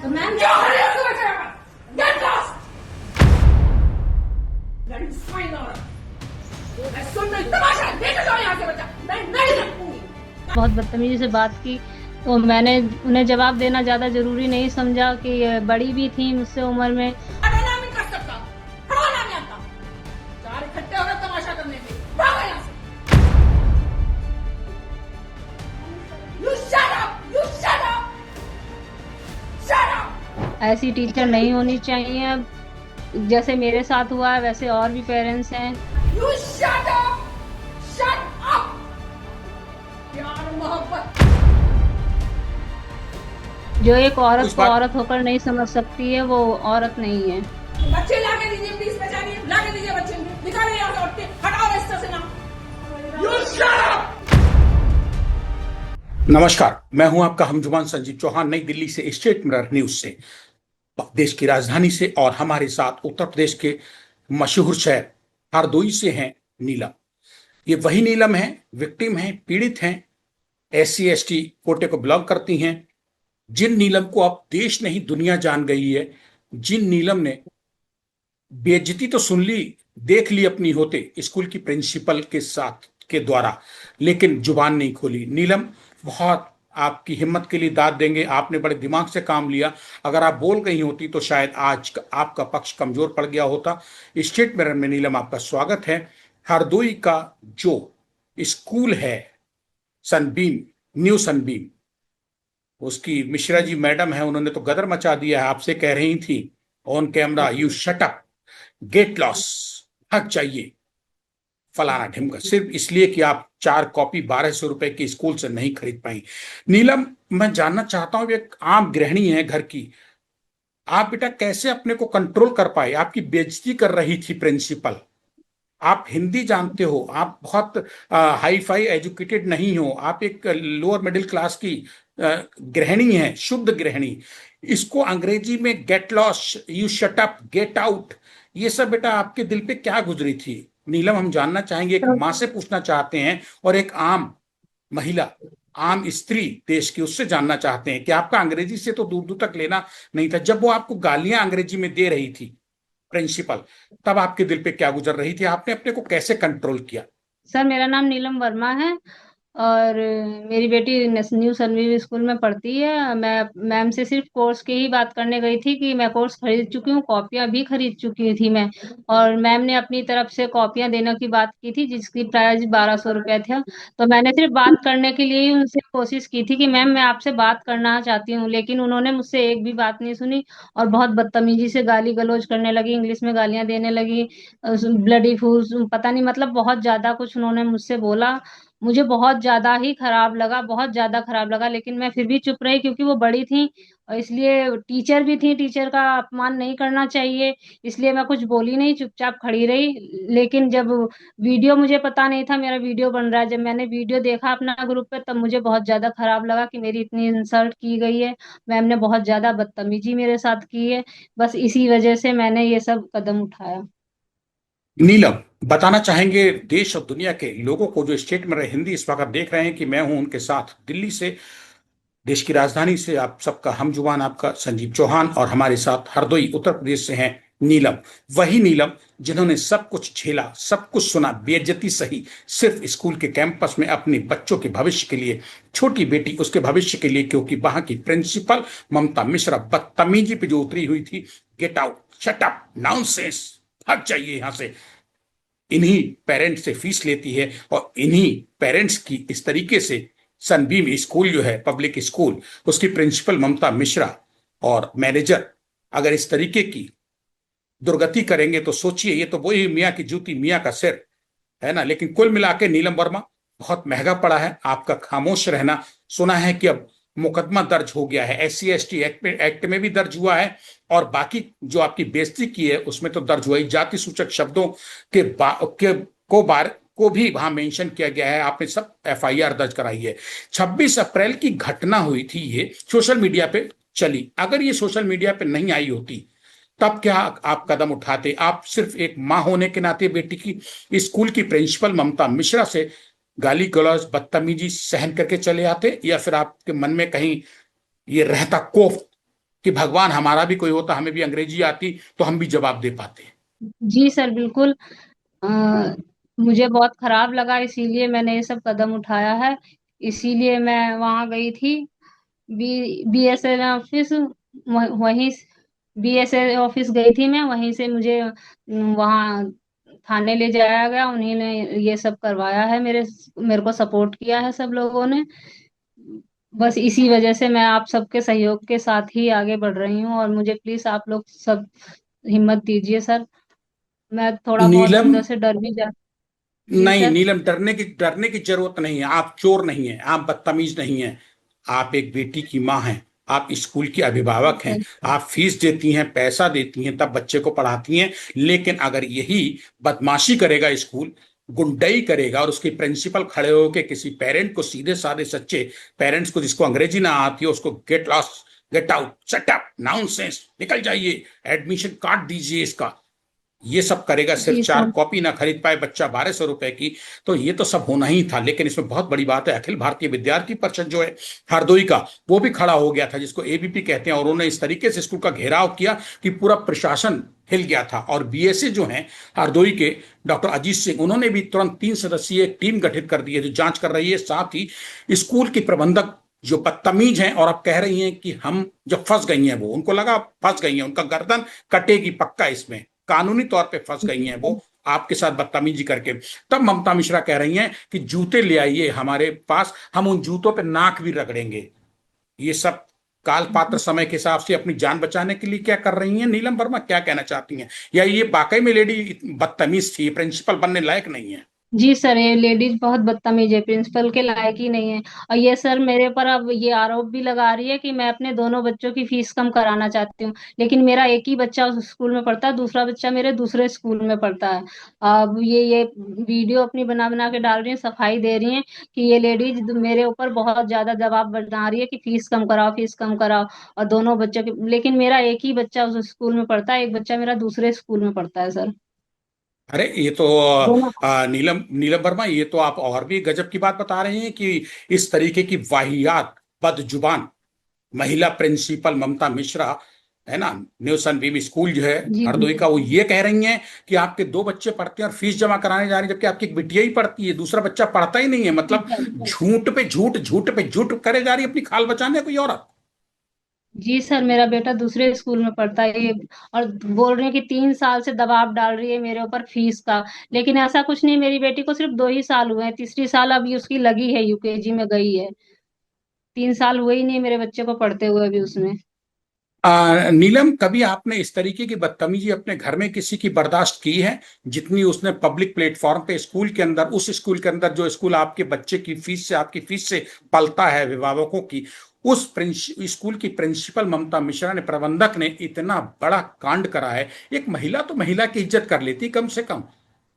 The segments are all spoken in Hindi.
तो ma'am Get lost! That is fine order. मैं सुन रही तमाशा लेकर जाओ यहाँ से बच्चा, मैं नहीं रखूंगी। बहुत बदतमीजी से बात की, तो मैंने उन्हें जवाब देना ज्यादा जरूरी नहीं समझा कि बड़ी भी थी मुझसे उम्र में। पढ़ना नहीं कर सकता, पढ़ाना नहीं आता। चार इकट्ठे हो गए तमाशा करने के, भागो यहाँ से। You shut up! You shut up! Shut up! ऐसी टीचर नहीं होनी चाहिए। अब जैसे मेरे साथ हुआ है वैसे और भी पेरेंट्स हैं। You shut up! Shut up! प्यार मोहब्बत। जो एक औरत को औरत होकर नहीं समझ सकती है वो औरत नहीं है। बच्चे लाके दीजिए प्लीज, पहचानिए, लाके दीजिए बच्चे, निकालिए यहाँ से उठ के, हटाओ रास्ते से नाम। You shut up! नमस्कार, मैं हूं आपका हमजुबान संजीव चौहान, नई दिल्ली से स्टेट मिरर न्यूज से, देश की राजधानी से। और हमारे साथ उत्तर प्रदेश के मशहूर शहर हरदोई से हैं नीलम। ये वही नीलम है, विक्टिम है, पीड़ित हैं, SC ST कोटे को बिलोंग करती हैं, जिन नीलम को अब देश नहीं दुनिया जान गई है, जिन नीलम ने बेइज्जती तो सुन ली, देख ली अपनी होते स्कूल की प्रिंसिपल के साथ के द्वारा, लेकिन जुबान नहीं खोली। नीलम, बहुत आपकी हिम्मत के लिए दाद देंगे, आपने बड़े दिमाग से काम लिया। अगर आप बोल गई होती तो शायद आज आपका पक्ष कमजोर पड़ गया होता। स्टेट मिरर में नीलम आपका स्वागत है। हरदोई का जो स्कूल है सनबीम, न्यू सनबीम, उसकी मिश्रा जी मैडम है, उन्होंने तो गदर मचा दिया है। आपसे कह रही थी on camera, you shut up, get lost, हक चाहिए, फलाना ढिमका, सिर्फ इसलिए कि आप 4 कॉपी 1200 रुपए की स्कूल से नहीं खरीद पाई। नीलम, मैं जानना चाहता हूं, एक आम गृहिणी है घर की, आप बेटा कैसे अपने को कंट्रोल कर पाए? आपकी बेइज्जती कर रही थी प्रिंसिपल, आप हिंदी जानते हो, आप बहुत हाई फाई एजुकेटेड नहीं हो, आप एक लोअर मिडिल क्लास की गृहिणी है, शुद्ध गृहिणी। इसको अंग्रेजी में get lost, you shut up, get out, ये सब बेटा आपके दिल पे क्या गुजरी थी? नीलम, हम जानना चाहेंगे, एक माँ से पूछना चाहते हैं और एक आम महिला, आम स्त्री देश की, उससे जानना चाहते हैं कि आपका अंग्रेजी से तो दूर दूर तक लेना नहीं था। जब वो आपको गालियां अंग्रेजी में दे रही थी प्रिंसिपल, तब आपके दिल पे क्या गुजर रही थी? आपने अपने को कैसे कंट्रोल किया? सर, मेरा नाम नीलम वर्मा है और मेरी बेटी न्यू सनवी स्कूल में पढ़ती है। मैं मैम से सिर्फ कोर्स की ही बात करने गई थी कि मैं कोर्स खरीद चुकी हूँ, कॉपियां भी खरीद चुकी थी मैं। और मैम ने अपनी तरफ से कॉपियां देने की बात की थी जिसकी प्राइस 1200 रुपये था। तो मैंने सिर्फ बात करने के लिए ही उनसे कोशिश की थी कि मैम मैं आपसे बात करना चाहती हूँ, लेकिन उन्होंने मुझसे एक भी बात नहीं सुनी और बहुत बदतमीजी से गाली गलौज करने लगी, इंग्लिश में गालियां देने लगी, ब्लडी फूल्स, पता नहीं, मतलब बहुत ज्यादा कुछ उन्होंने मुझसे बोला। मुझे बहुत ज्यादा ही खराब लगा, बहुत ज्यादा खराब लगा, लेकिन मैं फिर भी चुप रही क्योंकि वो बड़ी थी और इसलिए टीचर भी थी, टीचर का अपमान नहीं करना चाहिए, इसलिए मैं कुछ बोली नहीं, चुपचाप खड़ी रही। लेकिन जब वीडियो, मुझे पता नहीं था मेरा वीडियो बन रहा है, जब मैंने वीडियो देखा अपना ग्रुप पे तब मुझे बहुत ज्यादा खराब लगा कि मेरी इतनी इंसल्ट की गई है, मैम ने बहुत ज्यादा बदतमीजी मेरे साथ की है। बस इसी वजह से मैंने ये सब कदम उठाया। नीलम, बताना चाहेंगे देश और दुनिया के लोगों को जो स्टेट में रहे हिंदी इस वक्त देख रहे हैं कि मैं हूं उनके साथ दिल्ली से, देश की राजधानी से, आप सबका हमजुबान आपका संजीव चौहान, और हमारे साथ हरदोई उत्तर प्रदेश से हैं नीलम। वही नीलम जिन्होंने सब कुछ झेला, सब कुछ सुना, बेइज्जती सही, सिर्फ स्कूल के कैंपस में अपने बच्चों के भविष्य के लिए, छोटी बेटी उसके भविष्य के लिए, क्योंकि वहां की प्रिंसिपल ममता मिश्रा बदतमीजी पे जो उतरी हुई थी, get out, shut up, nonsense, भाग जाइए यहां से, इन्हीं पेरेंट्स से फीस लेती है और इन्हीं पेरेंट्स की इस तरीके से सनबीम स्कूल जो है पब्लिक स्कूल, उसकी प्रिंसिपल ममता मिश्रा और मैनेजर अगर इस तरीके की दुर्गति करेंगे तो सोचिए, ये तो वही मियाँ की जूती मियाँ का सिर है ना। लेकिन कुल मिला के नीलम वर्मा, बहुत महंगा पड़ा है आपका खामोश रहना। सुना है कि अब मुकदमा दर्ज हो गया है, SC ST एक्ट में भी दर्ज हुआ है, और बाकी जो आपकी बेइज्जती की है उसमें तो दर्ज हुआ ही, जाति सूचक शब्दों को भी वहां मेंशन किया गया है, आपने सब FIR दर्ज कराई है। 26 अप्रैल की घटना हुई थी, ये सोशल मीडिया पे चली, अगर ये सोशल मीडिया पे नहीं आई होती तब क्या आप कदम उठाते? आप सिर्फ एक मां होने के नाते बेटी की स्कूल की प्रिंसिपल ममता मिश्रा से गाली गलौज बदतमीजी सहन करके चले आते, या फिर आपके मन में कहीं ये रहता कोफ कि भगवान हमारा भी कोई होता, हमें भी अंग्रेजी आती तो हम भी जवाब दे पाते। जी सर, बिल्कुल। अ, मुझे बहुत खराब लगा, इसीलिए मैंने ये सब कदम उठाया है। इसीलिए मैं वहां गई थी, बीएसएन ऑफिस, वहीं बीएसए ऑफिस गई थी मैं। वहीं से मुझे वहाँ थाने ले जाया गया, उन्हीं ने ये सब करवाया है, मेरे मेरे को सपोर्ट किया है सब लोगों ने। बस इसी वजह से मैं आप सबके सहयोग के साथ ही आगे बढ़ रही हूँ, और मुझे प्लीज आप लोग सब हिम्मत दीजिए सर। मैं थोड़ा बहुत नीलम, अंदर से डर भी जा। जी नहीं सर। नीलम, डरने की जरूरत नहीं है। आप चोर नहीं है, आप बदतमीज नहीं है। आप एक बेटी की माँ हैं, आप स्कूल की जी अभिभावक हैं। सर। आप फीस देती हैं, पैसा देती हैं, तब बच्चे को पढ़ाती हैं। लेकिन अगर यही बदमाशी करेगा स्कूल, गुंडई करेगा, और उसके प्रिंसिपल खड़े होकर किसी पेरेंट को, सीधे साधे सच्चे पेरेंट्स को जिसको अंग्रेजी ना आती है, उसको get lost, get out, shut up, nonsense, निकल जाइए, एडमिशन काट दीजिए इसका, ये सब करेगा, सिर्फ जी चार सर। कॉपी ना खरीद पाए बच्चा 1200 रुपए की, तो ये तो सब होना ही था। लेकिन इसमें बहुत बड़ी बात है, अखिल भारतीय विद्यार्थी परिषद जो है हरदोई का, वो भी खड़ा हो गया था, जिसको एबीपी कहते हैं, और उन्होंने इस तरीके से स्कूल का घेराव किया कि पूरा प्रशासन हिल गया था। और बीएसए जो है हरदोई के डॉक्टर अजीत सिंह, उन्होंने भी तुरंत 3 सदस्यीय टीम गठित कर दी है जो जांच कर रही है। साथ ही स्कूल के प्रबंधक जो बदतमीज हैं, और अब कह रही हैं कि हम जब फंस गई हैं, वो उनको लगा फंस गई हैं, उनका गर्दन कटेगी पक्का, इसमें कानूनी तौर पे फंस गई हैं वो, आपके साथ बदतमीजी करके। तब ममता मिश्रा कह रही हैं कि जूते ले आइए हमारे पास, हम उन जूतों पे नाक भी रगड़ेंगे। ये सब काल पात्र समय के हिसाब से अपनी जान बचाने के लिए क्या कर रही हैं? नीलम वर्मा क्या कहना चाहती हैं? या ये वाकई में लेडी बदतमीज थी, प्रिंसिपल बनने लायक नहीं है? जी सर, ये लेडीज बहुत बदतमीज है, प्रिंसिपल के लायक ही नहीं है। और ये सर मेरे पर अब ये आरोप भी लगा रही है कि मैं अपने दोनों बच्चों की फीस कम कराना चाहती हूँ, लेकिन मेरा एक ही बच्चा उस स्कूल में पढ़ता है, दूसरा बच्चा मेरे दूसरे स्कूल में पढ़ता है। अब ये वीडियो अपनी बना बना के डाल रही है, सफाई दे रही है कि ये लेडीज मेरे ऊपर बहुत ज्यादा दबाव बना रही है कि फीस कम कराओ, फीस कम कराओ। और दोनों बच्चों की, लेकिन मेरा एक ही बच्चा उस स्कूल में पढ़ता है, एक बच्चा मेरा दूसरे स्कूल में पढ़ता है सर। अरे ये तो दोनों। नीलम नीलम वर्मा, ये तो आप और भी गजब की बात बता रहे हैं कि इस तरीके की वाहियात, बदजुबान महिला प्रिंसिपल ममता मिश्रा, है ना, न्यू सनबीम स्कूल जो है जी हरदोई का, वो ये कह रही हैं कि आपके 2 बच्चे पढ़ते हैं और फीस जमा कराने जा रही हैं, जबकि आपकी एक बिटिया ही पढ़ती है, दूसरा बच्चा पढ़ता ही नहीं है। मतलब जी झूठ पे झूठ, झूठ पे झूठ करे जा रही है अपनी खाल बचाने कोई औरत। जी सर, मेरा बेटा दूसरे स्कूल में पढ़ता है ये। और बोल रहे हैं कि 3 साल से दबाव डाल रही है मेरे ऊपर फीस का, लेकिन ऐसा कुछ नहीं। मेरी बेटी को सिर्फ 2 ही साल हुए हैं, तीसरी साल अभी उसकी लगी है, यूकेजी में गई है। 3 साल हुए ही नहीं मेरे बच्चे को पढ़ते हुए भी उसमें। नीलम, कभी आपने इस तरीके की बदतमीजी अपने घर में किसी की बर्दाश्त की है जितनी उसने पब्लिक प्लेटफॉर्म पे, स्कूल के अंदर, उस स्कूल के अंदर जो स्कूल आपके बच्चे की फीस से, आपकी फीस से पलता है, अभिभावकों की, उस स्कूल की प्रिंसिपल ममता मिश्रा ने, प्रबंधक ने इतना बड़ा कांड करा है। एक महिला तो महिला की इज्जत कर लेती कम से कम।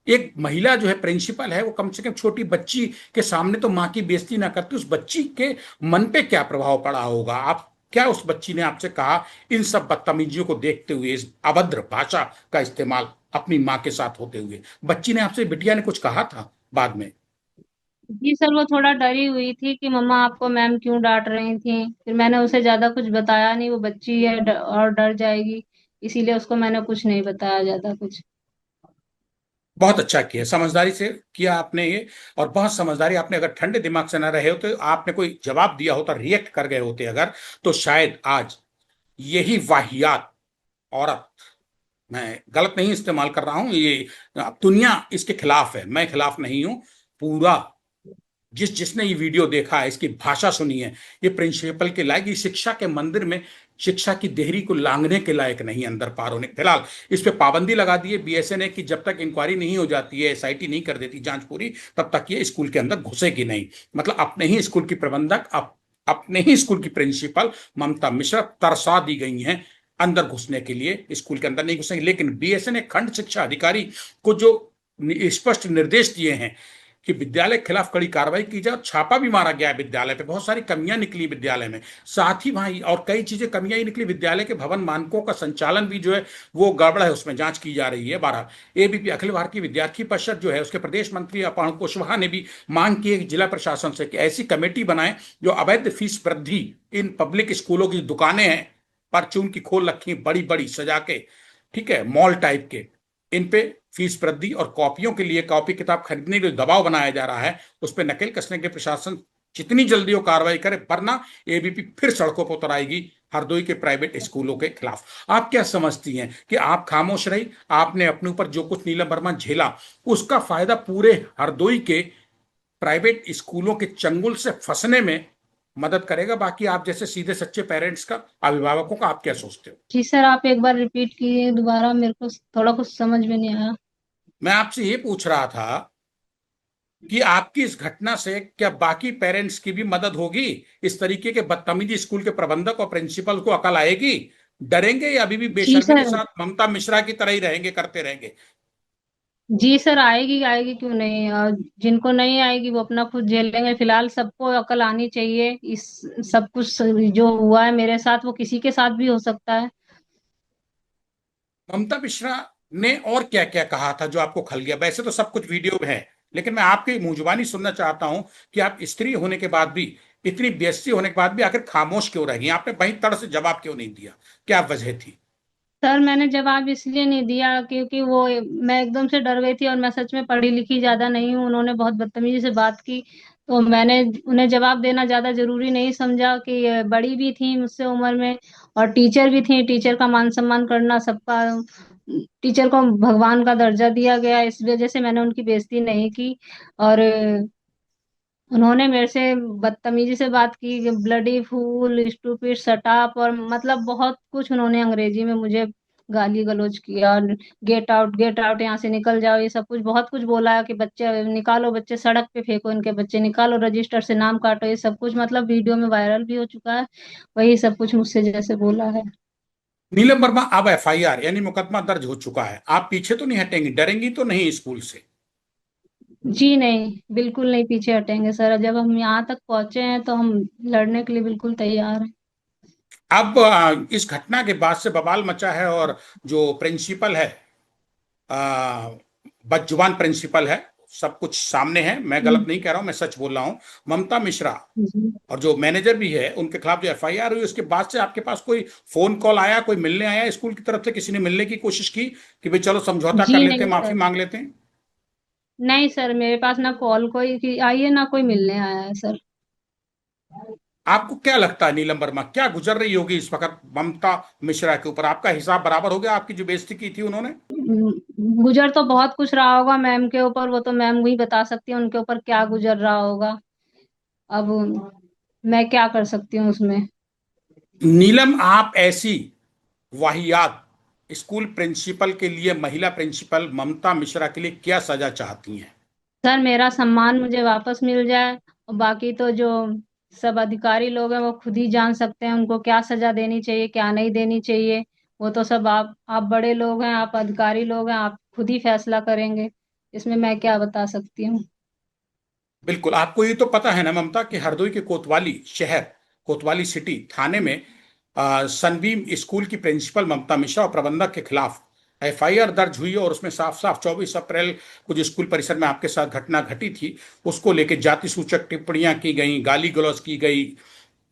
एक महिला जो है प्रिंसिपल है, वो कम से कम छोटी बच्ची के सामने तो माँ की बेइज्जती ना करती। उस बच्ची के मन पे क्या प्रभाव पड़ा होगा? आप क्या उस बच्ची ने आपसे कहा इन सब बदतमीजियों को देखते हुए, इस अभद्र भाषा का इस्तेमाल अपनी माँ के साथ होते हुए? बच्ची ने आपसे, बिटिया ने कुछ कहा था बाद में? जी सर, वो थोड़ा डरी हुई थी कि मम्मा आपको मैम क्यों डांट रही थी। फिर मैंने उसे ज्यादा कुछ बताया नहीं, वो बच्ची है, और डर जाएगी, इसीलिए उसको मैंने कुछ नहीं बताया ज्यादा कुछ। बहुत अच्छा किया, समझदारी से किया आपने ये। और बहुत समझदारी, आपने अगर ठंडे दिमाग से ना रहे होते, तो आपने कोई जवाब दिया होता, रिएक्ट कर गए होते अगर, तो शायद आज यही वाहियात औरत, मैं गलत नहीं इस्तेमाल कर रहा हूं ये, दुनिया इसके खिलाफ है, मैं खिलाफ नहीं हूं, पूरा जिसने ये वीडियो देखा है, इसकी भाषा सुनी है, ये प्रिंसिपल के लायक, ये शिक्षा के मंदिर में शिक्षा की देहरी को लांघने के लायक नहीं, अंदर पार होने। फिलहाल इस पे पाबंदी लगा दी है बीएसए ने कि जब तक इंक्वायरी नहीं हो जाती है, एसआईटी नहीं कर देती जांच पूरी, तब तक ये स्कूल के अंदर घुसेगी नहीं। मतलब अपने ही स्कूल की प्रबंधक, अपने ही स्कूल की प्रिंसिपल ममता मिश्रा तरसा दी गई हैं अंदर घुसने के लिए, स्कूल के अंदर नहीं घुसेंगे। लेकिन बीएसए ने खंड शिक्षा अधिकारी को जो स्पष्ट निर्देश दिए हैं कि विद्यालय के खिलाफ कड़ी कार्रवाई की जाए, और छापा भी मारा गया है विद्यालय पे, बहुत सारी कमियां निकली विद्यालय में, साथ ही वहां और कई चीजें कमियां ही निकली, विद्यालय के भवन मानकों का संचालन भी जो है वो गड़बड़ है, उसमें जांच की जा रही है। 12 एबीपी अखिल भारतीय विद्यार्थी परिषद जो है, उसके प्रदेश मंत्री अपाण कुशवाहा ने भी मांग की है कि जिला प्रशासन से कि ऐसी कमेटी बनाए जो अवैध फीस वृद्धि इन पब्लिक स्कूलों की दुकानें हैं, परचून की खोल रखी बड़ी बड़ी सजा के, ठीक है, मॉल टाइप के। इन पे फीस वृद्धि और कॉपियों के लिए कॉपी किताब खरीदने के लिए दबाव बनाया जा रहा है, उस पर नकेल कसने के प्रशासन जितनी जल्दी वो कार्रवाई करे, वरना एबीपी फिर सड़कों पर उतर आएगी हरदोई के प्राइवेट स्कूलों के खिलाफ। आप क्या समझती हैं कि आप खामोश रही, आपने अपने ऊपर जो कुछ नीलम वर्मा झेला उसका फायदा पूरे हरदोई के प्राइवेट स्कूलों के चंगुल से फंसने में मदद करेगा? बाकी आप जैसे सीधे सच्चे पेरेंट्स का, अभिभावकों का, आप क्या सोचते हो? जी सर, आप एक बार रिपीट कीजिए दोबारा, मेरे को थोड़ा कुछ समझ में नहीं आया। मैं आपसे ये पूछ रहा था कि आपकी इस घटना से क्या बाकी पेरेंट्स की भी मदद होगी? इस तरीके के बदतमीजी स्कूल के प्रबंधक और प्रिंसिपल को अकल आएगी? डरेंगे या अभी भी जी बेशर्मी के सर। साथ ममता मिश्रा की तरह ही रहेंगे, करते रहेंगे? जी सर, आएगी आएगी, क्यों नहीं। और जिनको नहीं आएगी वो अपना खुद झेल लेंगे। फिलहाल सबको अकल आनी चाहिए। इस सब कुछ जो हुआ है मेरे साथ, वो किसी के साथ भी हो सकता है। ममता मिश्रा ने और क्या क्या कहा था जो आपको खल गया? वैसे तो सब कुछ वीडियो में है, लेकिन मैं आपकी मुंह जुबानी सुनना चाहता हूं कि आप स्त्री होने के बाद भी, इतनी बेइज्जती होने के बाद भी आखिर खामोश क्यों रह गई? आपने वहीं तड़ से जवाब क्यों नहीं दिया? क्या वजह थी? सर, मैंने जवाब इसलिए नहीं दिया क्योंकि वो, मैं एकदम से डर गई थी और मैं सच में पढ़ी लिखी ज्यादा नहीं हूँ। उन्होंने बहुत बदतमीजी से बात की, तो मैंने उन्हें जवाब देना ज्यादा जरूरी नहीं समझा कि ये बड़ी भी थी मुझसे उम्र में, और टीचर भी थी। टीचर का मान सम्मान करना सबका, टीचर को भगवान का दर्जा दिया गया, इस वजह से मैंने उनकी बेइज्जती नहीं की। और उन्होंने मेरे से बदतमीजी से बात की कि bloody fool, stupid, shut up, और मतलब बहुत कुछ उन्होंने अंग्रेजी में मुझे गाली गलौज किया। और गेट आउट, यहाँ से निकल जाओ, ये सब कुछ बहुत कुछ बोला है कि बच्चे निकालो, बच्चे सड़क पे फेंको, इनके बच्चे निकालो, रजिस्टर से नाम काटो, ये सब कुछ मतलब वीडियो में वायरल भी हो चुका है। वही सब कुछ मुझसे जैसे बोला है। नीलम वर्मा, अब एफआईआर यानी मुकदमा दर्ज हो चुका है, आप पीछे तो नहीं हटेंगी, डरेंगी तो नहीं स्कूल से? जी नहीं, बिल्कुल नहीं पीछे हटेंगे सर। जब हम यहाँ तक पहुंचे हैं तो हम लड़ने के लिए बिल्कुल तैयार हैं। अब इस घटना के बाद से बवाल मचा है, और जो प्रिंसिपल है, आ, बदजुबान प्रिंसिपल है, सब कुछ सामने है, मैं गलत नहीं कह रहा हूं, मैं सच बोल रहा हूं। ममता मिश्रा जी। और जो मैनेजर भी है उनके खिलाफ जो एफआईआर हुई, उसके बाद से आपके पास कोई फोन कॉल आया, कोई मिलने आया स्कूल की तरफ से? किसी ने मिलने की कोशिश की कि भाई चलो समझौता कर जी लेते नहीं हैं, माफी सर। मांग लेते हैं? नहीं सर, मेरे पास ना कॉल कोई की आई है, ना कोई मिलने आया है सर। आपको क्या लगता है नीलम वर्मा क्या गुजर रही होगी इस वक्त ममता मिश्रा के ऊपर? आपका हिसाब बराबर हो गया आपकी जो बेइज्जती की थी उन्होंने? गुजर तो बहुत कुछ रहा होगा मैम के ऊपर, वो तो मैम ही बता सकती है उनके ऊपर क्या गुजर रहा होगा। अब मैं क्या कर सकती हूँ उसमें। नीलम, आप ऐसी वाहियात स्कूल प्रिंसिपल के लिए, महिला प्रिंसिपल ममता मिश्रा के लिए क्या सजा चाहती हैं? सर, मेरा सम्मान मुझे वापस मिल जाए, और बाकी तो जो सब अधिकारी लोग हैं वो खुद ही जान सकते हैं उनको क्या सजा देनी चाहिए, क्या नहीं देनी चाहिए। वो तो सब आप बड़े लोग हैं, आप अधिकारी लोग हैं, आप खुद ही फैसला करेंगे। इसमें मैं क्या बता सकती हूँ। बिल्कुल, आपको ये तो पता है ना ममता कि हरदोई के कोतवाली शहर, कोतवाली सिटी थाने में सनबीम स्कूल की प्रिंसिपल ममता मिश्रा और प्रबंधक के खिलाफ एफआईआर दर्ज हुई है, और उसमें साफ साफ 24 अप्रैल को जो स्कूल परिसर में आपके साथ घटना घटी थी उसको लेकर जाति सूचक टिप्पणियां की गई, गाली गलौज की गई।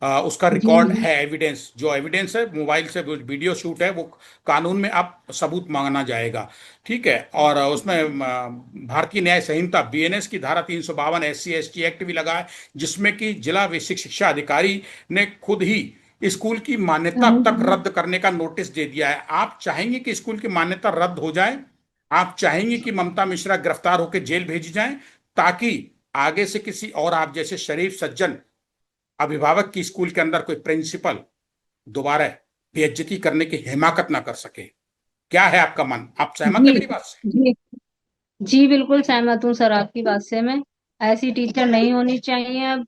उसका जी रिकॉर्ड जी। है, एविडेंस, जो एविडेंस है मोबाइल से वो वीडियो शूट है, वो कानून में अब सबूत मांगना जाएगा, ठीक है। और उसमें भारतीय न्याय संहिता बीएनएस की धारा 352 SC ST एक्ट भी लगा है, जिसमें कि जिला बेसिक शिक्षा अधिकारी ने खुद ही स्कूल की मान्यता तक हाँ। रद्द करने का नोटिस दे दिया है। आप चाहेंगे कि स्कूल की मान्यता रद्द हो जाए? आप चाहेंगे कि ममता मिश्रा गिरफ्तार होकर जेल भेजी जाए, ताकि आगे से किसी और आप जैसे शरीफ सज्जन अभिभावक की स्कूल के अंदर कोई प्रिंसिपल दोबारा बेइज्जती करने की हिमाकत ना कर सके? क्या है आपका मन? आप सहमत है जी मेरी बात से? जी। जी बिल्कुल सहमत हूँ सर आपकी बात से मैं। ऐसी टीचर नहीं होनी चाहिए। अब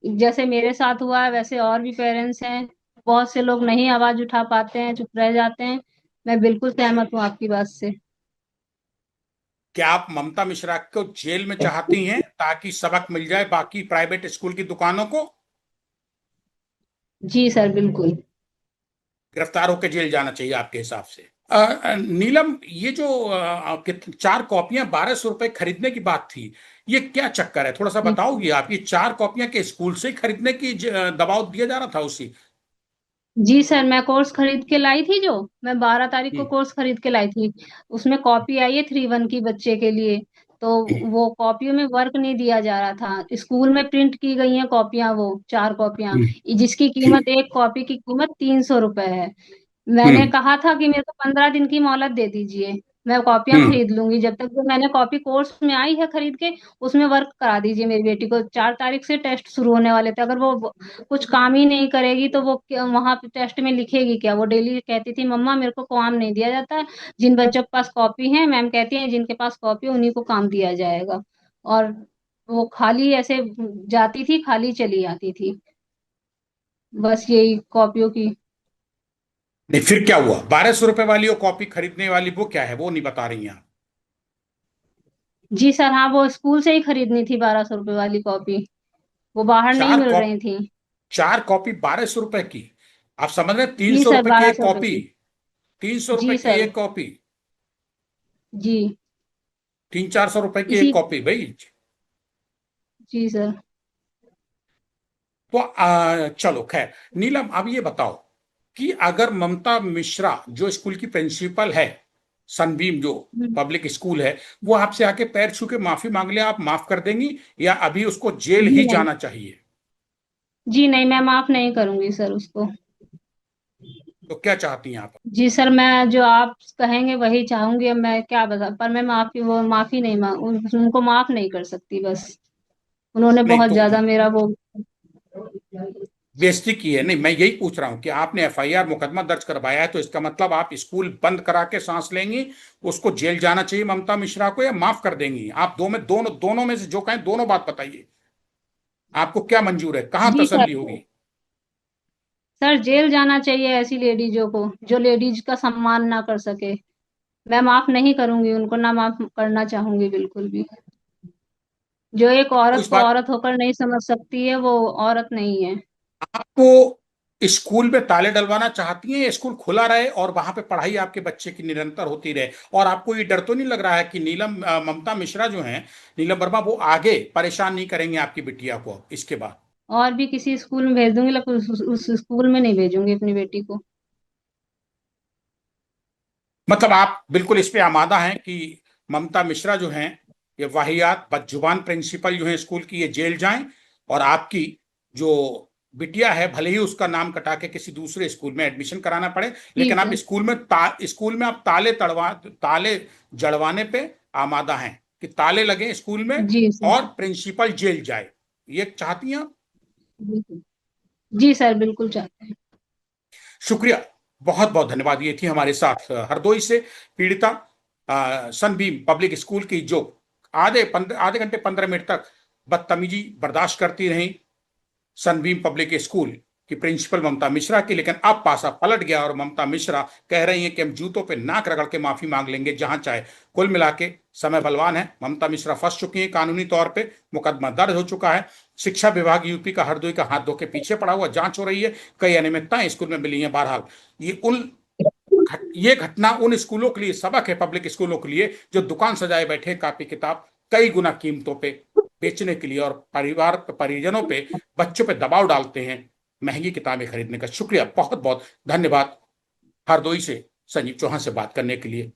जैसे मेरे साथ हुआ है वैसे और भी पेरेंट्स हैं, बहुत से लोग नहीं आवाज उठा पाते हैं, चुप रह जाते हैं। मैं बिल्कुल सहमत हूँ आपकी बात से। क्या आप ममता मिश्रा को जेल में चाहती हैं ताकि सबक मिल जाए बाकी प्राइवेट स्कूल की दुकानों को? जी सर बिल्कुल। गिरफ्तार होकर जेल जाना चाहिए आपके हिसाब से? नीलम, ये जो 4 कॉपियां 1200 रुपए खरीदने की बात थी, ये क्या चक्कर है? थोड़ा सा बताओगी आप? ये 4 कॉपियां के स्कूल से ही खरीदने की दबाव दिया जा रहा था उसी? जी सर, मैं कोर्स खरीद के लाई थी, जो मैं 12 तारीख को हम्म, कोर्स खरीद के लाई थी। उसमें कॉपी आई है 3-1 की बच्चे के लिए। तो वो कॉपियों में वर्क नहीं दिया जा रहा था। स्कूल में प्रिंट की गई हैं कॉपियां, वो 4 कॉपियां, हम्म, जिसकी कीमत, एक कॉपी की कीमत 300 रुपए है। मैंने हम्म, कहा था कि मेरे को 15 दिन की मोहलत दे दीजिए, मैं कॉपियां हम्म, खरीद लूंगी। जब तक जो मैंने कॉपी कोर्स में आई है खरीद के, उसमें वर्क करा दीजिए मेरी बेटी को। 4 तारीख से टेस्ट शुरू होने वाले थे, अगर वो कुछ काम ही नहीं करेगी तो वो वहां पे टेस्ट में लिखेगी क्या? वो डेली कहती थी, मम्मा मेरे को काम नहीं दिया जाता है। जिन बच्चों के पास कॉपी है, मैम कहती है जिनके पास कॉपी है उन्हीं को काम दिया जाएगा। और वो खाली ऐसे जाती थी, खाली चली आती थी, बस यही कॉपियों की। नहीं, फिर क्या हुआ? 1200 रुपए वाली वो कॉपी खरीदने वाली वो क्या है, वो नहीं बता रही हैं आप? जी सर, हाँ, वो स्कूल से ही खरीदनी थी 1200 रुपए वाली कॉपी, वो बाहर नहीं चार मिल कॉप रही थी। 4 कॉपी 1200 रुपए की? आप समझ रहे हैं? तीन जी सौ सर, रुपए की बारह एक सौ रुपए कॉपी की। 300 रुपए जी की सर। एक कॉपी, जी। 300-400 रुपए की एक इसी। कॉपी भाई। जी सर। तो चलो खैर। नीलम, अब ये बताओ कि अगर ममता मिश्रा जो स्कूल की प्रिंसिपल है, सनबीम जो हम्म, पब्लिक स्कूल है, वो आपसे आके पैर छू के माफी मांग ले, आप माफ कर देंगी या अभी उसको जेल जी ही नहीं। जाना चाहिए? जी नहीं, मैं माफ नहीं करूंगी सर उसको। तो क्या चाहती हैं आप? जी सर, मैं जो आप कहेंगे वही चाहूंगी। अब मैं क्या बता, पर मैं माफी, वो माफी नहीं मांग उनको माफ नहीं कर सकती बस। उन्होंने नहीं बहुत तो ज्यादा मेरा वो। बेइज्जती की है? नहीं, मैं यही पूछ रहा हूं कि आपने एफआईआर मुकदमा दर्ज करवाया है, तो इसका मतलब आप स्कूल बंद करा के सांस लेंगी? उसको जेल जाना चाहिए ममता मिश्रा को, या माफ कर देंगी? आप दोनों में से जो कहें, दोनों बात बताइए। आपको क्या मंजूर है, कहां जी तसल्ली सर। होगी? सर, जेल जाना चाहिए ऐसी लेडीजों को जो लेडीज का सम्मान ना कर सके। मैं माफ नहीं करूंगी उनको, ना माफ करना चाहूंगी बिल्कुल भी। जो एक तो औरत इस को बात औरत होकर नहीं समझ सकती है, वो औरत नहीं है। आपको स्कूल में ताले डलवाना चाहती हैं, या स्कूल खुला रहे और वहां पे पढ़ाई आपके बच्चे की निरंतर होती रहे? और आपको ये डर तो नहीं लग रहा है कि ममता मिश्रा जो हैं, नीलम वर्मा, वो आगे परेशान नहीं करेंगे आपकी बिटिया को इसके बाद? और भी किसी स्कूल में भेज दूंगी, लेकिन उस स्कूल में नहीं भेजूंगी अपनी बेटी को। मतलब आप बिल्कुल इस पे आमादा हैं कि ममता मिश्रा जो हैं, ये वाहियात बदजुबान प्रिंसिपल जो है स्कूल की, ये जेल जाएं, और आपकी जो बिटिया है, भले ही उसका नाम कटा के किसी दूसरे स्कूल में एडमिशन कराना पड़े, जी लेकिन आप सर। स्कूल में आप ताले जड़वाने पे आमादा हैं कि ताले लगे स्कूल में जी सर। और प्रिंसिपल जेल जाए। ये चाहती हैं आप? जी सर। जी सर, बिल्कुल चाहते हैं। शुक्रिया, बहुत बहुत धन्यवाद। ये थी हमारे साथ हरदोई से पीड़िता सनबीम पब्लिक स्कूल की, जो आधे घंटे 15 मिनट तक बदतमीजी बर्दाश्त करती रही सनबीम पब्लिक स्कूल की प्रिंसिपल ममता मिश्रा की। लेकिन अब पासा पलट गया और ममता मिश्रा कह रही हैं कि हम जूतों पे नाक रगड़ के माफी मांग लेंगे जहां चाहे। कुल मिला के समय बलवान है, ममता मिश्रा फंस चुकी हैं कानूनी तौर पे, मुकदमा दर्ज हो चुका है। शिक्षा विभाग यूपी का हरदोई का हाथ धो के पीछे पड़ा हुआ, जांच हो रही है, कई अनियमितताएं स्कूल में मिली हैं। बहरहाल ये उन ये घटना उन स्कूलों के लिए सबक है, पब्लिक स्कूलों के लिए, जो दुकान सजाए बैठे कॉपी किताब कई गुना कीमतों पे बेचने के लिए, और परिवार परिजनों पे, बच्चों पे दबाव डालते हैं महंगी किताबें खरीदने का। शुक्रिया, बहुत बहुत धन्यवाद हरदोई से संजीव चौहान से बात करने के लिए।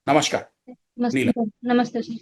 नमस्कार नमस्ते नीलम। सर। नमस्ते सर।